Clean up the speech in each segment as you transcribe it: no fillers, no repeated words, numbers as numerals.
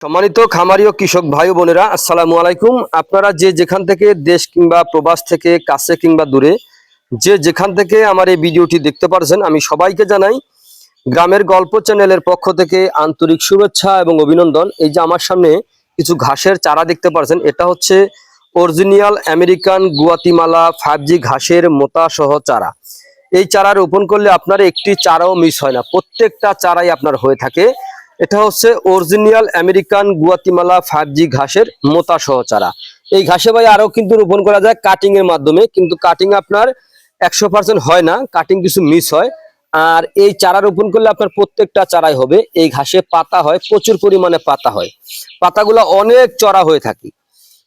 সম্মানিত খামারি ও কৃষক ভাই বোনেরা, আসসালামু আলাইকুম। আপনারা যে যেখান থেকে দেশ কিংবা প্রবাস থেকে কাছে কিংবা দূরে যে যেখান থেকে আমার এই ভিডিওটি দেখতে পারছেন, আমি সবাইকে জানাই গ্রামের গল্প চ্যানেলের পক্ষ থেকে আন্তরিক শুভেচ্ছা এবং অভিনন্দন। এই যে আমার সামনে কিছু ঘাসের চারা দেখতে পারছেন, এটা হচ্ছে অরিজিনাল আমেরিকান গুয়াতিমালা 5G ঘাসের মোটা সহ চারা। এই চারা রোপণ করলে আপনার একটি চারাও মিস হয় না, প্রত্যেকটা চারাই আপনার হয়ে থাকে। এটা হচ্ছে অরিজিনাল আমেরিকান গুয়াতিমালা 5G ঘাসের মোটা সহ চারা। এই ঘাসে ভাই আরো কিন্তু রোপণ করা যায় কাটিং এর মাধ্যমে, কিন্তু কাটিং আপনার 100% হয় না, কাটিং কিছু মিস হয়। আর এই চারা রোপণ করলে আপনার প্রত্যেকটা চারাই হবে। এই ঘাসে পাতা হয়, প্রচুর পরিমাণে পাতা হয়, পাতাগুলো অনেক চড়া হয়ে থাকে,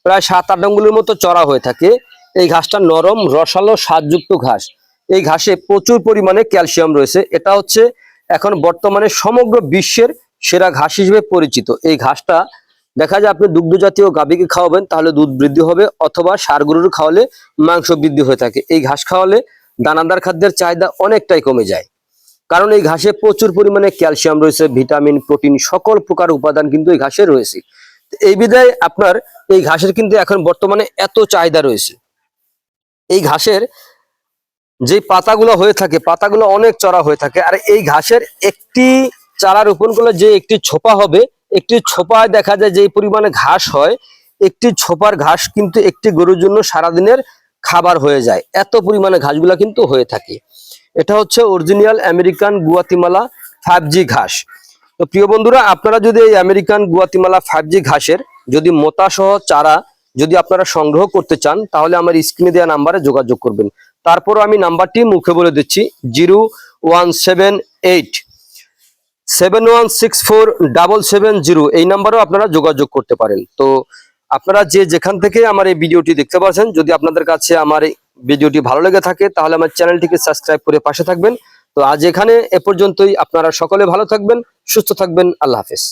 প্রায় 7-8 আঙ্গুলের মতো চড়া হয়ে থাকে। এই ঘাসটা নরম রসালো স্বাদযুক্ত ঘাস। এই ঘাসে প্রচুর পরিমাণে ক্যালসিয়াম রয়েছে। এটা হচ্ছে এখন বর্তমানে সমগ্র বিশ্বের সেরা ঘাস হিসেবে পরিচিত। এই ঘাসটা দেখা যায় আপনি দুগ্ধ জাতীয় গাভীকে খাওয়াবেন তাহলে দুধ বৃদ্ধি হবে, অথবা ষাঁড় গরুর খাওয়ালে মাংস বৃদ্ধি হয়ে থাকে। এই ঘাস খাওয়ালে দানাদার খাদ্যের চাহিদা অনেকটাই কমে যায়, কারণ এই ঘাসে প্রচুর পরিমাণে ক্যালসিয়াম রয়েছে, ভিটামিন, প্রোটিন, সকল প্রকার উপাদান কিন্তু এই ঘাসে রয়েছে। এই বিধায় আপনার এই ঘাসের কিন্তু এখন বর্তমানে এত চাহিদা রয়েছে। এই ঘাসের যে পাতাগুলো হয়ে থাকে, পাতাগুলো অনেক চড়া হয়ে থাকে। আর এই ঘাসের একটি চারা রোপণ করলে যে একটি ছোপা হবে, একটি ছোপায় দেখা যায় যে পরিমাণে ঘাস হয়, একটি ছোপার ঘাস কিন্তু একটি গরুর জন্য সারাদিনের খাবার হয়ে যায়, এত পরিমাণে ঘাসগুলা কিন্তু হয়ে থাকে। এটা হচ্ছে অরিজিনাল আমেরিকান গুয়াতিমালা 5G ঘাস। তো প্রিয় বন্ধুরা, আপনারা যদি এই আমেরিকান গুয়াতিমালা 5G ঘাসের যদি মোটা সহ চারা যদি আপনারা সংগ্রহ করতে চান, তাহলে আমার স্ক্রিনে দেওয়া নাম্বারে যোগাযোগ করবেন। তারপর আমি নাম্বারটি মুখে বলে দিচ্ছি, 017871647770। এই নাম্বারেও আপনারা যোগাযোগ করতে পারেন। তো আপনারা যে যেখান থেকে আমার এই ভিডিওটি দেখতে পাচ্ছেন, যদি আপনাদের কাছে আমার এই ভিডিওটি ভালো লেগে থাকে তাহলে আমার চ্যানেলটিকে সাবস্ক্রাইব করে পাশে থাকবেন। তো আজ এখানে এ পর্যন্তই। আপনারা সকলে ভালো থাকবেন, সুস্থ থাকবেন। আল্লাহ হাফেজ।